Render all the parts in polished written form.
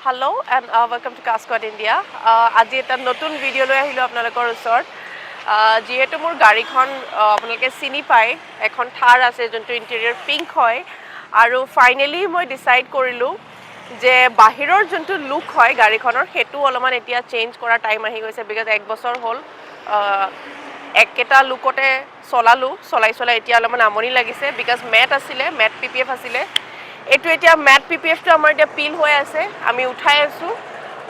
Hello and welcome to Custom India. আজি এটা নতুন ভিডিও লৈ আহিলো আপোনালোকৰ ওচৰত যেহেতু মোৰ গাড়ীখন আপোনালোকে চিনি পায় এখন থাৰ আছে যোনটো ইন্টেৰিয়ৰ পিংক হয় আৰু ফাইনালি মই ডিসাইড কৰিলো যে বাহিৰৰ যোনটো লুক হয় গাড়ীখনৰ হেতু অলপমান এতিয়া চেঞ্জ কৰা টাইম আহি গৈছে বিকজ এক বছৰ হ'ল একেটা লুকতে চলাই এতিয়া অলপমান আমনি লাগিছে বিকজ মেট আছিলে মেট পিপিএফ আছিলে এটো এতিয়া ম্যাট পিপিএফটো আমাৰ এতিয়া পিল হৈ আছে আমি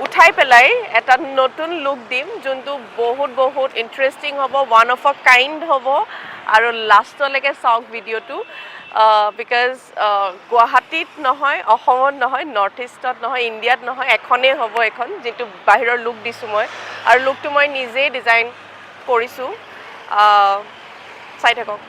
উঠাই পেলাই এটা নতুন লুক দিম যোনটো বহুত ইন্টাৰেষ্টিং হ'ব ওয়ান অফ আ কাইন্ড হ'ব আৰু লাষ্টলৈকে চাওক ভিডিওটো বিকজ গুৱাহাটীত নহয় অসমত নহয় নৰ্থ ইষ্টত নহয় ইণ্ডিয়াত নহয় এখনেই হ'ব এখন যেটো বাহিৰৰ লুক দিছো মই আৰু লুকটো মই নিজে ডিজাইন কৰিছো চাই থাকক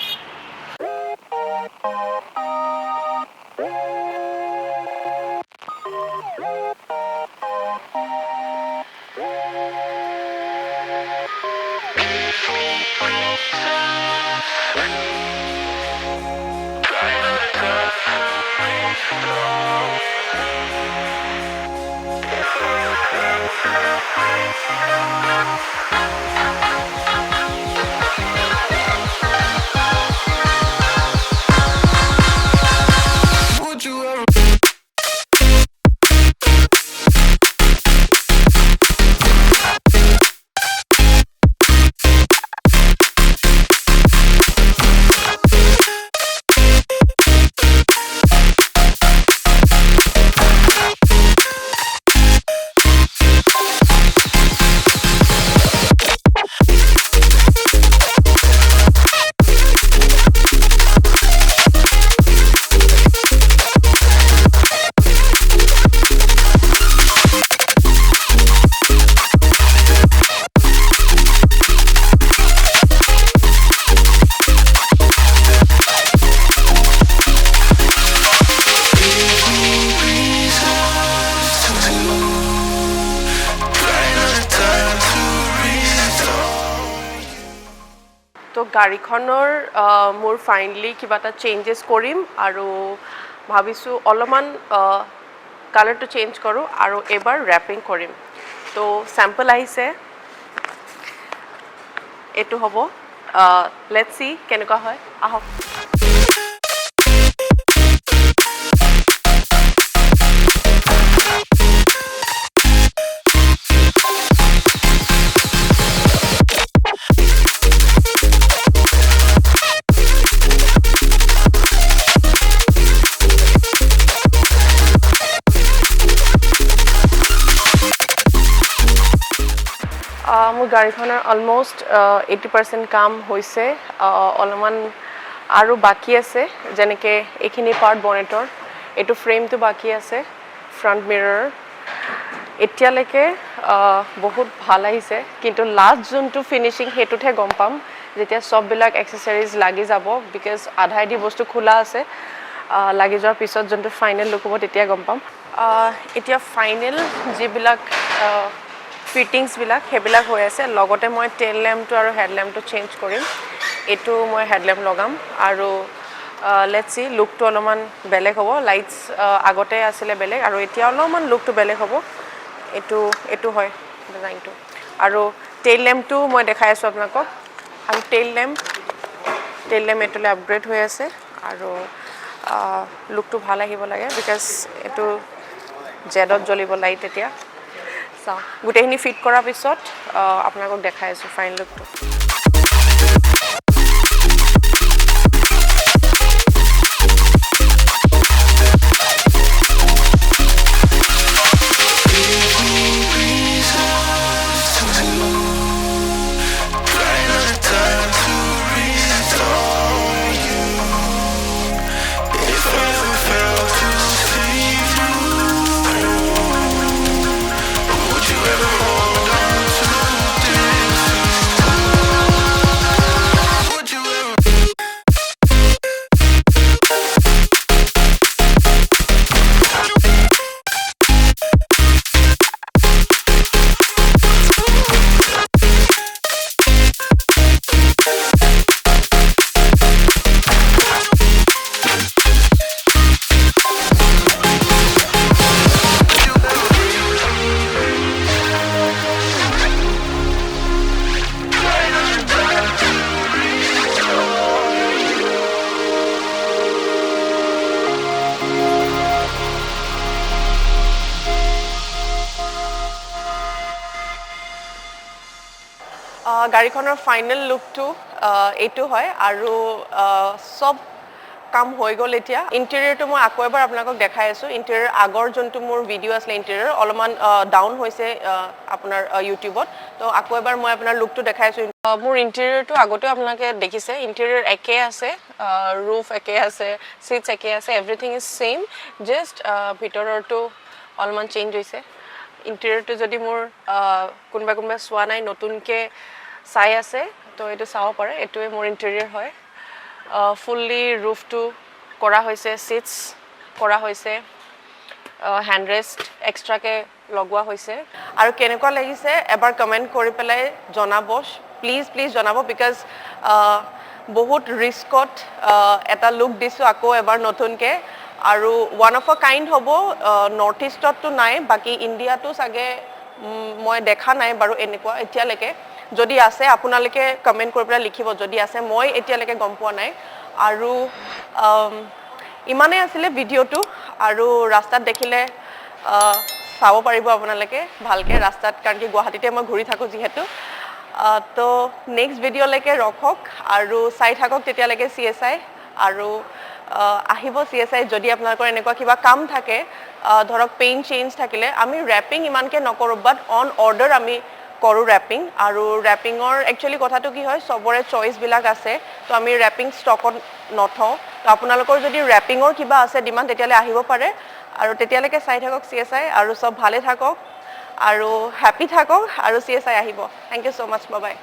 তো গাড়ীখনৰ মোৰ ফাইনালি কিবা এটা চেঞ্জেস কৰিম আৰু ভাবিছো অলপমান কালাৰটো চেঞ্জ কৰো আৰু এবাৰ ৰ্যাপিং কৰিম তো স্যাম্পল আহিছে এটো হ'ব লেটস সি কেনেকুৱা হয় আহক মোৰ গাড়ীখনৰ অলমোস্ট 80% কাম হৈছে অলপমান আৰু বাকি আছে যেনেকে এখিনি পাৰ্ট বনেটৰ এটো ফ্ৰেমটো বাকি আছে ফ্ৰন্ট মিৰৰ এতিয়ালৈকে বহুত ভাল আহিছে কিন্তু লাষ্ট যোনটো ফিনিশিং হেতুতে গম পাম যেতিয়া সববিলাক এক্সেসৰিজ লাগি যাব বিকজ আধাই দি বস্তু খোলা আছে লাগি যোৱাৰ পিছত যোনটো ফাইনাল লুক হ'ব তেতিয়া গম পাম এতিয়া ফাইনাল যিবিলাক ফিটিংস বিলাক হেবিলাক হৈ আছে লগতে মই টেল ল্যাম্পটো আৰু হেড ল্যাম্পটো চেঞ্জ কৰিম এটো মই হেড ল্যাম্প লগাম আৰু লেটস সি লুকটো অলপমান বেলেগ হ'ব লাইটস আগতে আছিল বেলেগ আৰু এতিয়া অলপমান লুকটো বেলেগ হ'ব এটো হয় ডিজাইনটো আৰু টেল ল্যাম্পটো মই দেখাই আছো আপোনাক আৰু টেল ল্যাম্প এটোলে আপগ্ৰেড হৈ আছে আৰু লুকটো ভাল আহিব লাগে বিকজ এটো জেডত জ্বলিব লাইট এতিয়া গোটেইখিনি ফিট কৰাৰ পিছত আপোনালোকক দেখাই আছো ফাইন লুকটো গাড়ীখনৰ ফাইনেল লুকটো এইটো হয় আৰু সব কাম হৈ গ'ল এতিয়া ইণ্টেৰিয়ৰটো মই আকৌ এবাৰ আপোনালোকক দেখাই আছোঁ ইণ্টেৰিয়ৰ আগৰ যোনটো মোৰ ভিডিঅ' আছিলে ইণ্টেৰিয়ৰ অলপমান ডাউন হৈছে আপোনাৰ ইউটিউবত তো আকৌ এবাৰ মই আপোনাৰ লুকটো দেখাই আছোঁ মোৰ ইণ্টেৰিয়ৰটো আগতেও আপোনালোকে দেখিছে ইণ্টেৰিয়ৰ একে আছে ৰুফ একে আছে চিটছ একে আছে এভৰিথিং ইজ ছেইম জাষ্ট ভিতৰৰটো অলপমান চেঞ্জ হৈছে ইণ্টেৰিয়ৰটো যদি মোৰ কোনোবা চোৱা নাই নতুনকৈ চাই আছে তো এইটো চাব পাৰে এইটোৱে মোৰ ইণ্টেৰিয়ৰ হয় ফুল্লি ৰুফটো কৰা হৈছে চিটছ কৰা হৈছে হ্যান্ড ৰেষ্ট এক্সট্ৰাকৈ লগোৱা হৈছে আৰু কেনেকুৱা লাগিছে এবাৰ কমেণ্ট কৰি পেলাই জনাব প্লিজ জনাব বিকজ বহুত ৰিস্কত এটা লুক দিছোঁ আকৌ এবাৰ নতুনকৈ আৰু ওৱান অফ আ কাইণ্ড হ'ব নৰ্থ ইষ্টততো নাই বাকী ইণ্ডিয়াতো চাগে মই দেখা নাই বাৰু এনেকুৱা এতিয়ালৈকে যদি আছে আপোনালোকে কমেণ্ট কৰি পেলাই লিখিব যদি আছে মই এতিয়ালৈকে গম পোৱা নাই আৰু ইমানেই আছিলে ভিডিঅ'টো আৰু ৰাস্তাত দেখিলে চাব পাৰিব আপোনালোকে ভালকৈ ৰাস্তাত কাৰণ কি গুৱাহাটীতে মই ঘূৰি থাকোঁ যিহেতু তো নেক্সট ভিডিঅ'লৈকে ৰখক আৰু চাই থাকক তেতিয়ালৈকে CSI আৰু আহিব CSI যদি আপোনালোকৰ এনেকুৱা কিবা কাম থাকে ধৰক পেইণ্ট চেঞ্জ থাকিলে আমি ৰেপিং ইমানকৈ নকৰোঁ বাট অন অৰ্ডাৰ আমি কৰোঁ ৰেপিং আৰু ৰেপিঙৰ একচুৱেলি কথাটো কি হয় চবৰে চইচবিলাক আছে তো আমি ৰেপিং ষ্টকত নথওঁ তো আপোনালোকৰ যদি ৰেপিঙৰ কিবা আছে ডিমাণ্ড তেতিয়ালৈ আহিব পাৰে আৰু তেতিয়ালৈকে চাই থাকক CSI আৰু চব ভালে থাকক আৰু হেপী থাকক আৰু CSI আহিব thank you so' much by